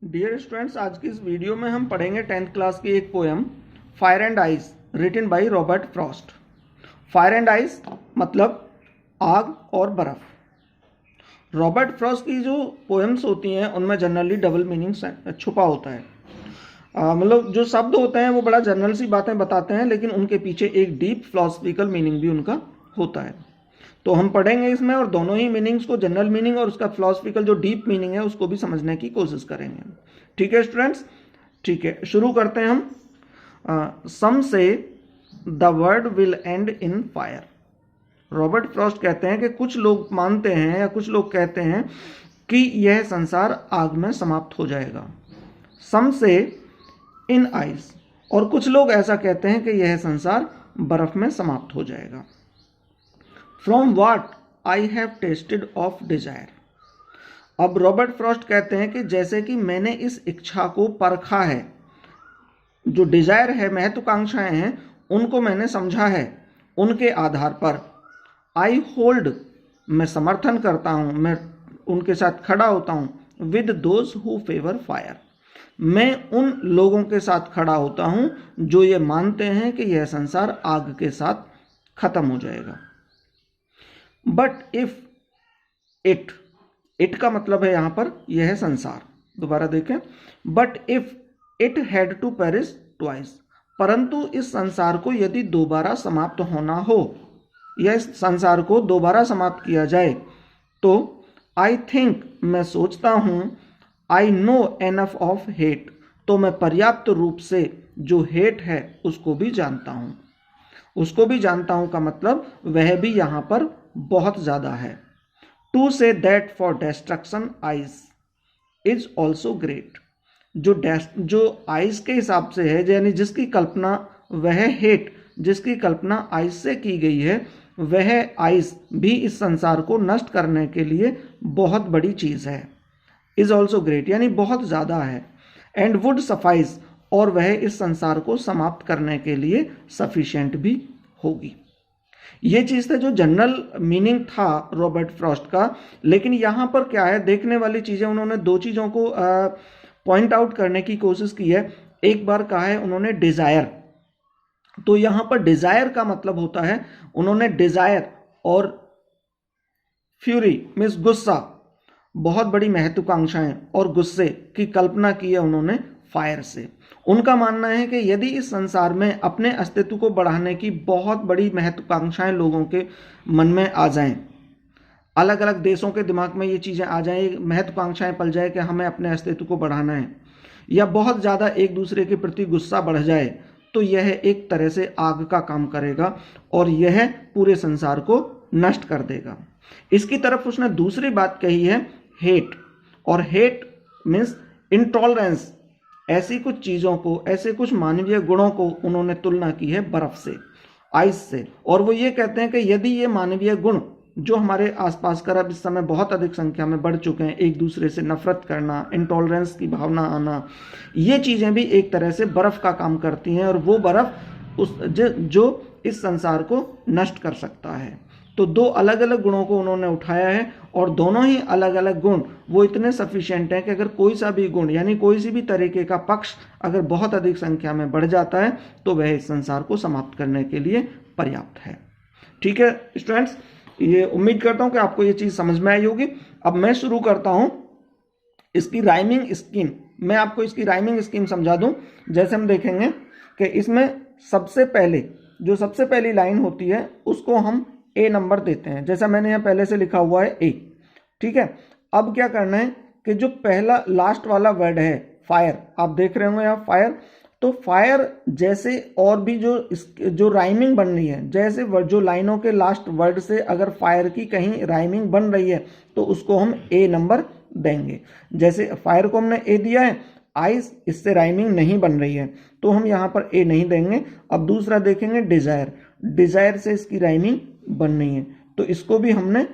Dear students, आज की इस वीडियो में हम पढ़ेंगे 10th क्लास की एक poem fire and ice written by Robert Frost. Fire and ice मतलब आग और बर्फ। रॉबर्ट फ्रॉस्ट की जो पोएम्स होती हैं उनमें जनरली डबल मीनिंग छुपा होता है। मतलब जो शब्द होते हैं वो बड़ा जनरल सी बातें बताते हैं, लेकिन उनके पीछे एक डीप फिलोसफिकल मीनिंग भी उनका होता है। तो हम पढ़ेंगे इसमें और दोनों ही मीनिंग्स को, जनरल मीनिंग और उसका फिलोसफिकल जो डीप मीनिंग है, उसको भी समझने की कोशिश करेंगे। ठीक है स्टूडेंट्स, ठीक है, शुरू करते हैं हम। सम से the world will and in fire. Robert Frost कहते हैं कि कुछ लोग मानते हैं या कुछ लोग कहते हैं कि यह संसार आग में समाप्त हो जाएगा। सम से इन आइस, और कुछ लोग ऐसा कहते हैं कि यह संसार बर्फ में समाप्त हो जाएगा। From what I have tasted of desire. अब रॉबर्ट फ्रॉस्ट कहते हैं कि जैसे कि मैंने इस इच्छा को परखा है, जो डिजायर है, महत्वाकांक्षाएं हैं, उनको मैंने समझा है, उनके आधार पर आई होल्ड, मैं समर्थन करता हूं, मैं उनके साथ खड़ा होता हूं। With those who favour fire, मैं उन लोगों के साथ खड़ा होता हूं जो ये मानते हैं कि यह संसार आग के साथ खत्म हो जाएगा। बट इफ इट, इट का मतलब है यहां पर यह संसार। दोबारा देखें, but if it had to perish twice, परंतु इस संसार को यदि दोबारा समाप्त होना हो या इस संसार को दोबारा समाप्त किया जाए, तो आई थिंक, मैं सोचता हूं, I know enough of hate, तो मैं पर्याप्त रूप से जो हेट है उसको भी जानता हूं। उसको भी जानता हूं का मतलब वह भी यहां पर बहुत ज्यादा है। To say that for destruction ice is also great, जो आइस के हिसाब से है, यानी जिसकी कल्पना, वह हेट जिसकी कल्पना आइस से की गई है, वह आइस भी इस संसार को नष्ट करने के लिए बहुत बड़ी चीज है। इज ऑल्सो ग्रेट यानी बहुत ज्यादा है। एंड वुड सफाइस, और वह इस संसार को समाप्त करने के लिए सफिशिएंट भी होगी। ये चीज था जो जनरल मीनिंग था रॉबर्ट फ्रॉस्ट का। लेकिन यहां पर क्या है, देखने वाली चीजें, उन्होंने दो चीजों को पॉइंट आउट करने की कोशिश की है। एक बार कहा है उन्होंने डिजायर, तो यहां पर डिजायर का मतलब होता है, उन्होंने डिजायर और फ्यूरी मीन्स गुस्सा, बहुत बड़ी महत्वाकांक्षाएं और गुस्से की कल्पना की है उन्होंने फायर से। उनका मानना है कि यदि इस संसार में अपने अस्तित्व को बढ़ाने की बहुत बड़ी महत्वाकांक्षाएं लोगों के मन में आ जाएं, अलग अलग देशों के दिमाग में ये चीज़ें आ जाएं, महत्वाकांक्षाएं पल जाए कि हमें अपने अस्तित्व को बढ़ाना है, या बहुत ज़्यादा एक दूसरे के प्रति गुस्सा बढ़ जाए, तो यह एक तरह से आग का काम करेगा और यह पूरे संसार को नष्ट कर देगा। इसकी तरफ उसने दूसरी बात कही है हेट, और हेट मीन्स इंटॉलरेंस। ऐसी कुछ चीज़ों को, ऐसे कुछ मानवीय गुणों को उन्होंने तुलना की है बर्फ से, आइस से। और वो ये कहते हैं कि यदि ये मानवीय गुण जो हमारे आसपास कर अब इस समय बहुत अधिक संख्या में बढ़ चुके हैं, एक दूसरे से नफरत करना, इंटॉलरेंस की भावना आना, ये चीज़ें भी एक तरह से बर्फ का काम करती हैं, और वो बर्फ जो इस संसार को नष्ट कर सकता है। तो दो अलग अलग गुणों को उन्होंने उठाया है, और दोनों ही अलग अलग गुण वो इतने सफिशिएंट हैं कि अगर कोई सा भी गुण यानी कोई सी भी तरीके का पक्ष अगर बहुत अधिक संख्या में बढ़ जाता है, तो वह इस संसार को समाप्त करने के लिए पर्याप्त है। ठीक है स्टूडेंट्स, ये उम्मीद करता हूं कि आपको ये चीज समझ में आई होगी। अब मैं शुरू करता हूं इसकी राइमिंग स्कीम। मैं आपको इसकी राइमिंग स्कीम समझा दूं। जैसे हम देखेंगे कि इसमें सबसे पहली लाइन होती है उसको हम ए नंबर देते हैं, जैसा मैंने यहाँ पहले से लिखा हुआ है ए। ठीक है, अब क्या करना है कि जो पहला लास्ट वाला वर्ड है फायर, आप देख रहे होंगे यहाँ फायर, तो फायर जैसे और भी जो राइमिंग बन रही है, जैसे जो लाइनों के लास्ट वर्ड से अगर फायर की कहीं राइमिंग बन रही है तो उसको हम ए नंबर देंगे। जैसे फायर को हमने ए दिया है, आइस इससे राइमिंग नहीं बन रही है तो हम यहाँ पर ए नहीं देंगे। अब दूसरा देखेंगे डिजायर, डिजायर से इसकी राइमिंग बन रही है तो इसको भी हमने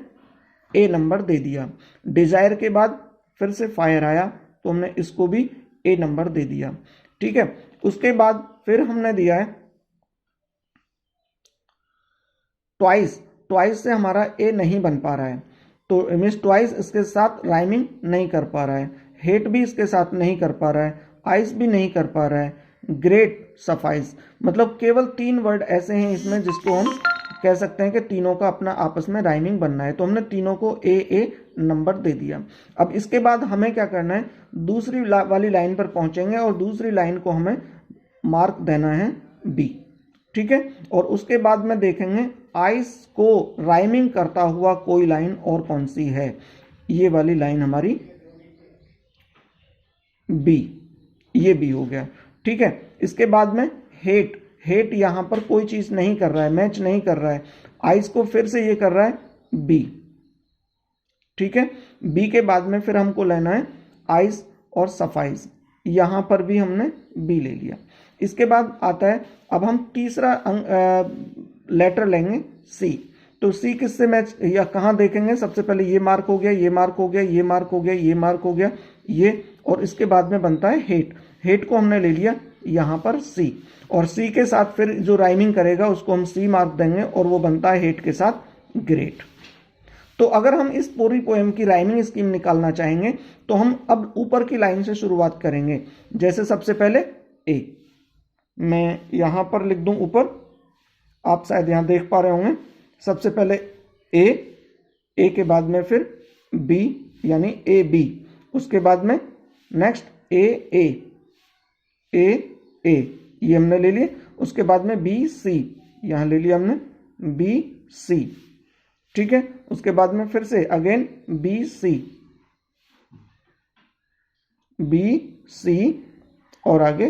ए नंबर दे दिया। डिजायर के बाद फिर से फायर आया तो हमने इसको भी ए नंबर दे दिया। ठीक है, उसके बाद फिर हमने दिया है ट्वाइस, ट्वाइस से हमारा ए नहीं बन पा रहा है, तो मीन्स ट्वाइस इसके साथ राइमिंग नहीं कर पा रहा है। हेट भी इसके साथ नहीं कर पा रहा है, आइस भी नहीं कर पा रहा है, ग्रेट सफाइस। मतलब केवल 3 वर्ड ऐसे हैं इसमें जिसको हम कह सकते हैं कि तीनों का अपना आपस में राइमिंग बनना है, तो हमने तीनों को ए नंबर दे दिया। अब इसके बाद हमें क्या करना है, दूसरी वाली लाइन पर पहुंचेंगे और दूसरी लाइन को हमें मार्क देना है बी, ठीक है। और उसके बाद में देखेंगे आइस को राइमिंग करता हुआ कोई लाइन और कौन सी है, ये वाली लाइन हमारी बी, ये बी हो गया, ठीक है। इसके बाद में हेट, हेट यहां पर कोई चीज नहीं कर रहा है, मैच नहीं कर रहा है, आइस को फिर से ये कर रहा है बी, ठीक है। बी के बाद में फिर हमको लेना है आइस और सफाइस, यहां पर भी हमने बी ले लिया। इसके बाद आता है अब हम तीसरा लेटर लेंगे सी, तो सी किससे मैच या कहां देखेंगे, सबसे पहले ये मार्क हो गया, ये मार्क हो गया, ये मार्क हो गया, ये मार्क हो गया, ये, और इसके बाद में बनता है हेट, हेट को हमने ले लिया यहां पर सी, और सी के साथ फिर जो राइमिंग करेगा उसको हम सी मार्क देंगे और वो बनता है हेट के साथ ग्रेट। तो अगर हम इस पूरी पोएम की राइमिंग स्कीम निकालना चाहेंगे तो हम अब ऊपर की लाइन से शुरुआत करेंगे। जैसे सबसे पहले ए, मैं यहां पर लिख दूं ऊपर, आप शायद यहां देख पा रहे होंगे, सबसे पहले ए के बाद में फिर बी यानी ए बी, उसके बाद में नेक्स्ट ए ये हमने ले लिए, उसके बाद में बी सी, यहां ले लिया हमने बी सी, ठीक है। उसके बाद में फिर से अगेन बी सी और आगे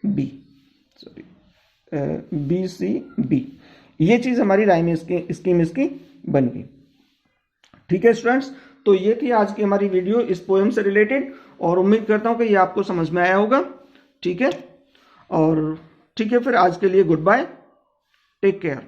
B, sorry B C B, ये चीज हमारी राइम स्कीम इसकी बन गई, ठीक है स्टूडेंट्स। तो ये थी आज की हमारी वीडियो इस पोएम से रिलेटेड, और उम्मीद करता हूं कि ये आपको समझ में आया होगा, ठीक है। और ठीक है, फिर आज के लिए गुड बाय, टेक केयर।